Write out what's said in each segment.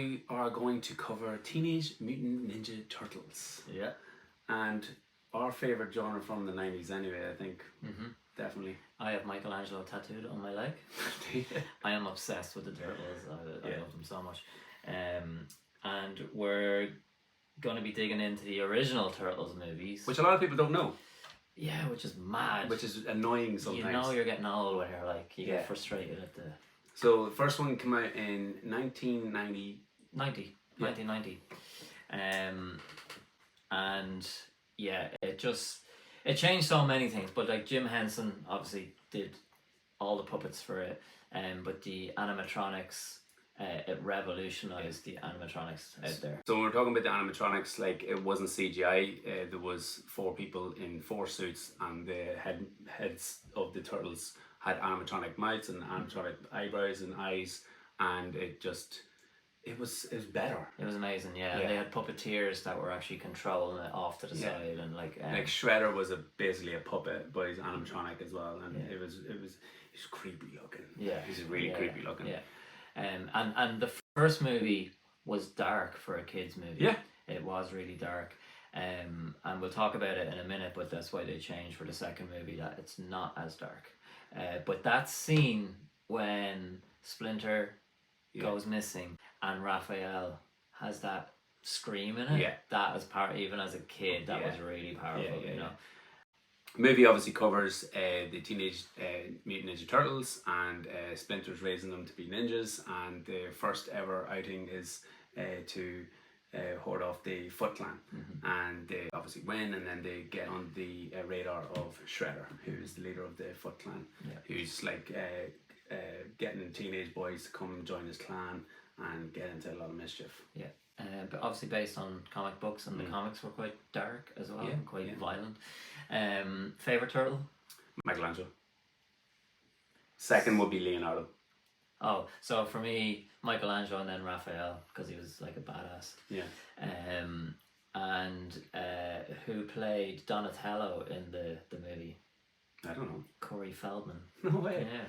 We are going to cover Teenage Mutant Ninja Turtles. Yeah. And our favourite genre from the 90s anyway, I think. Definitely. I have Michelangelo tattooed on my leg. I am obsessed with the Turtles. I love them so much. And we're going to be digging into the original Turtles movies. Which a lot of people don't know. Yeah, which is mad. Which is annoying sometimes. You know you're getting old when you're like, you get frustrated at the... So the first one came out in 1990. 1990. And yeah, it changed so many things, but like Jim Henson obviously did all the puppets for it, but the animatronics, it revolutionized the animatronics out there. So when we're talking about the animatronics, like it wasn't CGI, there was 4 people in 4 suits, and the heads of the turtles had animatronic mouths and animatronic eyebrows and eyes, and it was better. It was amazing, yeah. They had puppeteers that were actually controlling it off to the side, and like Shredder was basically a puppet, but he's animatronic as well, and it was creepy looking. Yeah, he's really creepy looking. Yeah, and the first movie was dark for a kids movie. Yeah, it was really dark. And we'll talk about it in a minute, but that's why they changed for the second movie, that it's not as dark. But that scene when Splinter goes missing and Raphael has that scream in it, that was even as a kid, that was really powerful, you know. The movie obviously covers the Teenage Mutant Ninja Turtles, and Splinter's raising them to be ninjas, and their first ever outing is to hoard off the Foot Clan, and they obviously win, and then they get on the radar of Shredder, who's the leader of the Foot Clan, who's like getting teenage boys to come join his clan and get into a lot of mischief. Yeah, but obviously based on comic books, and the comics were quite dark as well, and quite violent. Favorite turtle? Michelangelo. Second would be Leonardo. Oh, so for me, Michelangelo and then Raphael, because he was like a badass. Yeah. And who played Donatello in the movie? I don't know. Corey Feldman. No way. Yeah.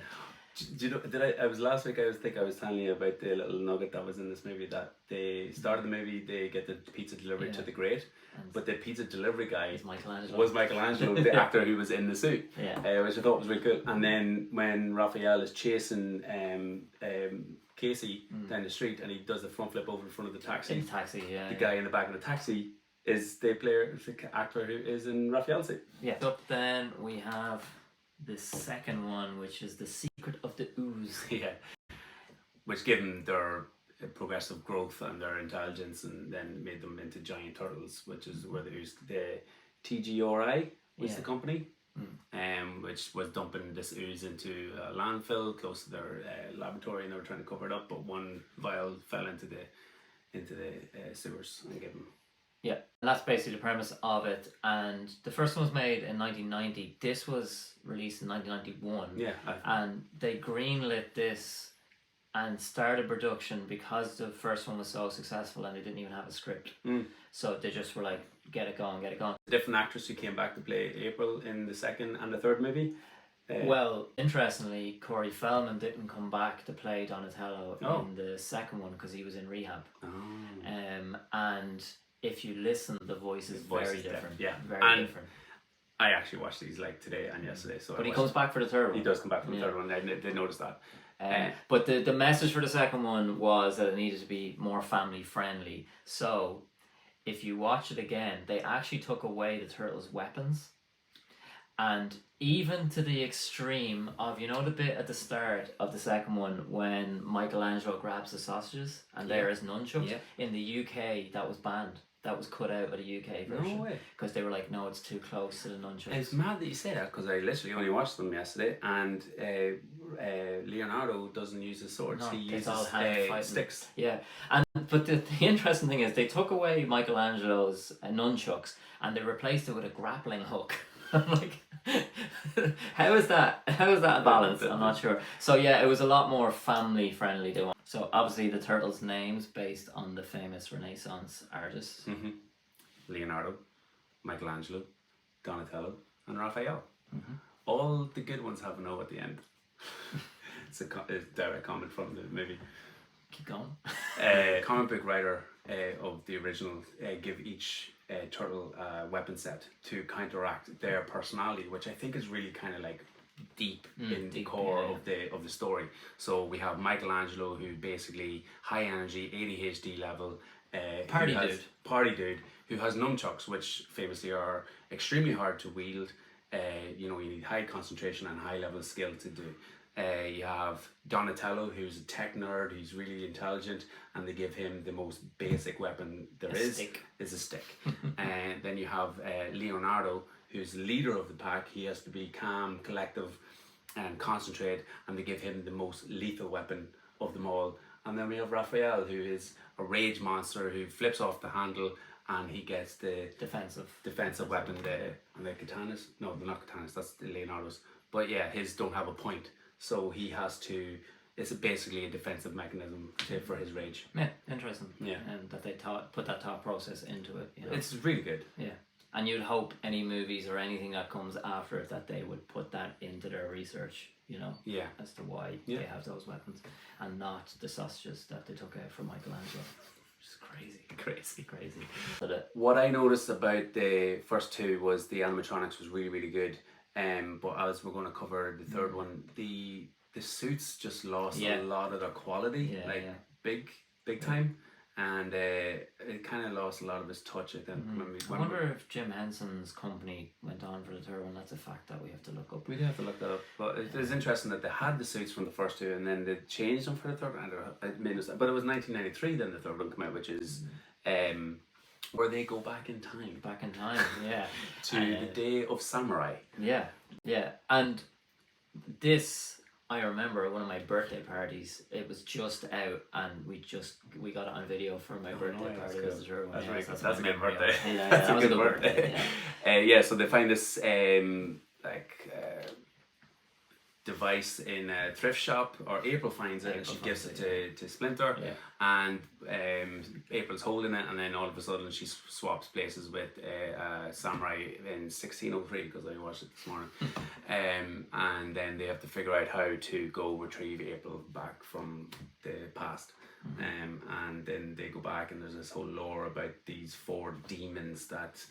Do you know? I was last week. I was telling you about the little nugget that was in this movie. That they started the movie, they get the pizza delivered to the grate, but the pizza delivery guy was Michelangelo, the actor who was in the suit. Which I thought was really cool. And then when Raphael is chasing Casey down the street, and he does the front flip over in front of the taxi. The guy in the back of the taxi is the actor who is in Raphael's suit. Yeah. Up then we have the second one, which is The Secret of the Ooze. Which gave them their progressive growth and their intelligence, and then made them into giant turtles, which is where they used the TGRI was the company, which was dumping this ooze into a landfill close to their laboratory, and they were trying to cover it up, but one vial fell into the sewers and gave them. Yeah, and that's basically the premise of it. And the first one was made in 1990. This was released in 1991. Yeah. And they greenlit this and started production because the first one was so successful, and they didn't even have a script. So they just were like, get it going. Different actress who came back to play April in the second and the third movie. Well, interestingly, Corey Feldman didn't come back to play Donatello in the second one because he was in rehab. And if you listen, the voice is very different. Very different. I actually watched these like today and yesterday. But he comes back for the third one. He does come back for the third one. They noticed that. But the message for the second one was that it needed to be more family friendly. So if you watch it again, they actually took away the turtles' weapons. And even to the extreme of, you know, the bit at the start of the second one when Michelangelo grabs the sausages and there is nunchucks? In the UK, that was banned. That was cut out of the UK version. No way. Because they were like, no, it's too close to the nunchucks. It's mad that you say that, because I literally only watched them yesterday, and Leonardo doesn't use his swords. He uses sticks. Yeah, but the interesting thing is they took away Michelangelo's nunchucks and they replaced it with a grappling hook. I'm like, how is that a balance? I'm not sure. So yeah, it was a lot more family friendly. So obviously the turtles' names based on the famous Renaissance artists. Leonardo, Michelangelo, Donatello, and Raphael. All the good ones have an O at the end. It's a direct comment from the movie. Keep going. Comic book writer of the original give each turtle a weapon set to counteract their personality, which I think is really kind of like deep in the core of the story. So we have Michelangelo, who basically high energy, ADHD level, party dude, who has nunchucks, which famously are extremely hard to wield. You know, you need high concentration and high level skill to do. You have Donatello, who's a tech nerd, who's really intelligent, and they give him the most basic weapon there is a stick. And then you have Leonardo, who's the leader of the pack. He has to be calm, collective, and concentrate, and they give him the most lethal weapon of them all. And then we have Raphael, who is a rage monster who flips off the handle, and he gets the defensive weapon, the katanas. No, they're not katanas. That's the Leonardo's. But yeah, his don't have a point. So he has to. It's basically a defensive mechanism for his rage. Yeah, interesting. Yeah, and that they put that thought process into it. You know? It's really good. Yeah, and you'd hope any movies or anything that comes after it that they would put that into their research. You know. Yeah. As to why they have those weapons, and not the sausages that they took out from Michelangelo. Crazy. What I noticed about the first two was the animatronics was really, really good. But as we're going to cover the third one, the suits just lost a lot of their quality, big time, and it kind of lost a lot of its touch. I think. I wonder if Jim Henson's company went on for the third one. That's a fact that we have to look up. We do have to look that up. But it is interesting that they had the suits from the first two, and then they changed them for the third one. But it was 1993 then the third one came out, which is where they go back in time. Yeah. To the day of samurai. Yeah. And this, I remember one of my birthday parties, it was just out, and we got it on video for my birthday party. That's really That's a good birthday. Yeah, that's a good birthday. So they find this device in a thrift shop, or April finds it and she gives it to Splinter, and April's holding it, and then all of a sudden she swaps places with a samurai in 1603, because I watched it this morning. And then they have to figure out how to go retrieve April back from the past. And then they go back, and there's this whole lore about these 4 demons that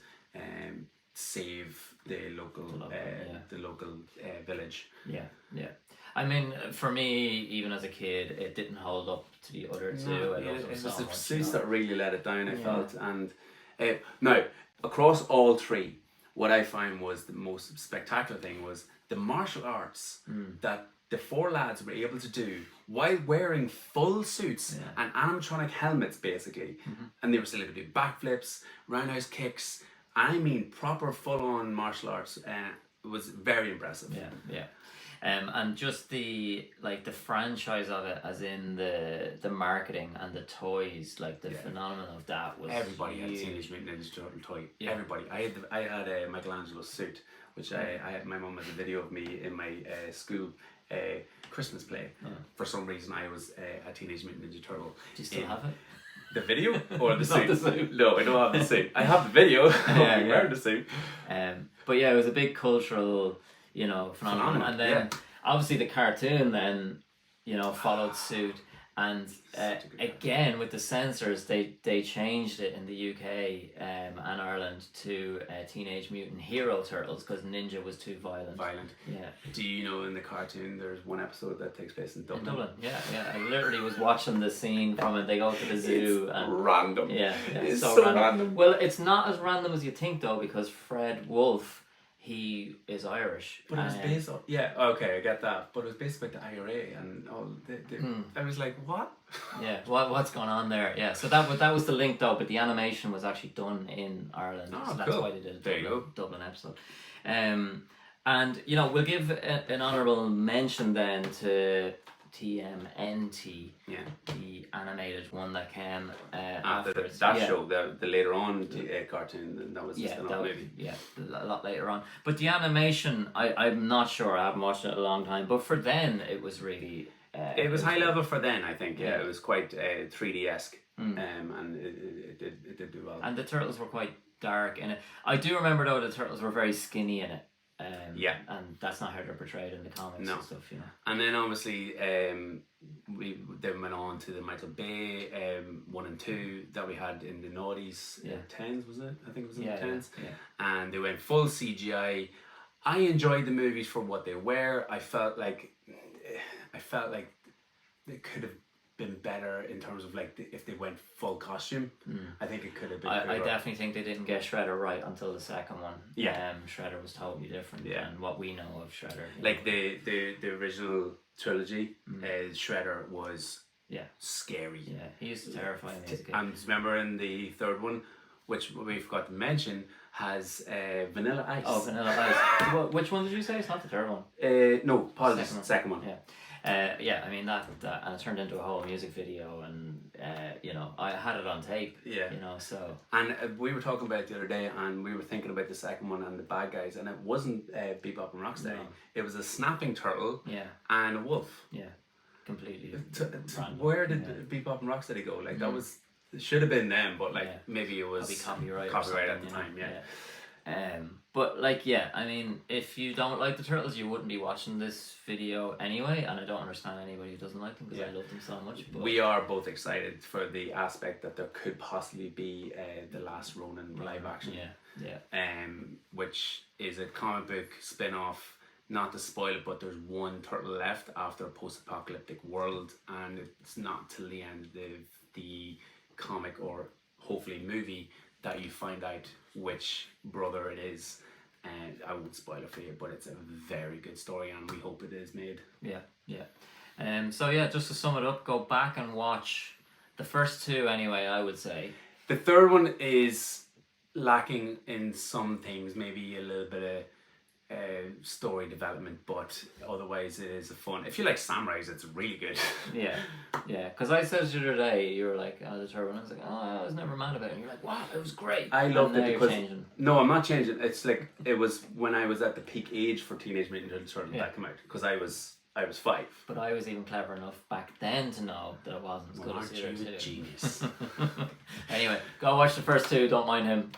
save the local village. Yeah. I mean, for me, even as a kid, it didn't hold up to the other two. It was the suits that really let it down, I felt. And now, across all 3, what I found was the most spectacular thing was the martial arts that the 4 lads were able to do while wearing full suits and animatronic helmets, basically. And they were still able to do backflips, roundhouse kicks. I mean, proper full-on martial arts. It was very impressive. Yeah. And just the franchise of it, as in the marketing and the toys, like the phenomenon of that was everybody huge. had Teenage Mutant Ninja Turtle toy. Yeah. Everybody. I had a Michelangelo suit, which I had. My mum has a video of me in my school Christmas play. For some reason, I was a Teenage Mutant Ninja Turtle. Do you still have it? The video or the suit? No, I don't have the suit. I have the video. Wearing the suit. But yeah, it was a big cultural, phenomenon. And then obviously the cartoon then, followed suit. And again, with the censors, they changed it in the UK and Ireland to Teenage Mutant Hero Turtles, because Ninja was too violent. Yeah. Do you know in the cartoon there's one episode that takes place in Dublin? In Dublin, yeah. I literally was watching the scene from it. They go to the zoo. It's random. Yeah. It's so random. Well, it's not as random as you think, though, because Fred Wolf, he is Irish. But it was based on... Yeah, okay, I get that. But it was based about the IRA and all... I was like, what? Yeah, what's going on there? Yeah, so that was the link, though, but the animation was actually done in Ireland. Oh, so that's cool. why they did a Dublin episode. And, we'll give an honourable mention then to TMNT, the animated one that came after that show, the later on cartoon, that was just an old movie. Yeah, a lot later on. But the animation, I'm not sure, I haven't watched it in a long time, but for then, it was really... it was high level for then, I think. Yeah, it was quite 3D-esque, and it did do well. And the turtles were quite dark in it. I do remember, though, the turtles were very skinny in it. Yeah. And that's not how they're portrayed in the comics No. and stuff, you know. And then obviously we then went on to the Michael Bay 1 and 2 that we had in the noughties, Yeah. 10s, was it? I think it was in Yeah, the 10s. yeah. And they went full CGI. I enjoyed the movies for what they were. I felt like they could have been better in terms of like if they went full costume. I think it could have been. I definitely think they didn't get Shredder right until the second one. Yeah. Shredder was totally different than what we know of Shredder. Like the original trilogy, Shredder was scary. Yeah, he used to terrify me as a kid. And remember in the third one, which we forgot to mention, has Vanilla Ice. Oh, Vanilla Ice. Well, which one did you say? It's not the third one. No, apologies, second one. Yeah. I mean that and it turned into a whole music video, and you know, I had it on tape. Yeah. You know, so. And we were talking about it the other day, and we were thinking about the second one and the bad guys, and it wasn't Bebop and Rocksteady. No. It was a snapping turtle. Yeah. And a wolf. Yeah. Completely. Random. Where did Bebop and Rocksteady go? Like that was. It should have been them, but like maybe it was copyright at the time. Yeah. But like, I mean, if you don't like the Turtles, you wouldn't be watching this video anyway, and I don't understand anybody who doesn't like them because I love them so much. But we are both excited for the aspect that there could possibly be the Last Ronin live action. Which is a comic book spin-off. Not to spoil it, but there's one turtle left after a post-apocalyptic world, and it's not till the end of the comic or hopefully movie that you find out which brother it is. And I won't spoil it for you, but it's a very good story, and we hope it is made. So just to sum it up, go back and watch the first two anyway, I would say. The third one is lacking in some things, maybe a little bit of story development, but otherwise it is a fun. If you like samurais, it's really good. Because I said to you the other day, you were like, the third one. I was like, I was never mad about it. And you're like, wow, it was great. I loved it because no, I'm not changing. It's like it was when I was at the peak age for Teenage Mutant Ninja Turtles that came out, because I was 5. But I was even clever enough back then to know that it wasn't as good as the other two. Genius. Anyway, go watch the first two. Don't mind him.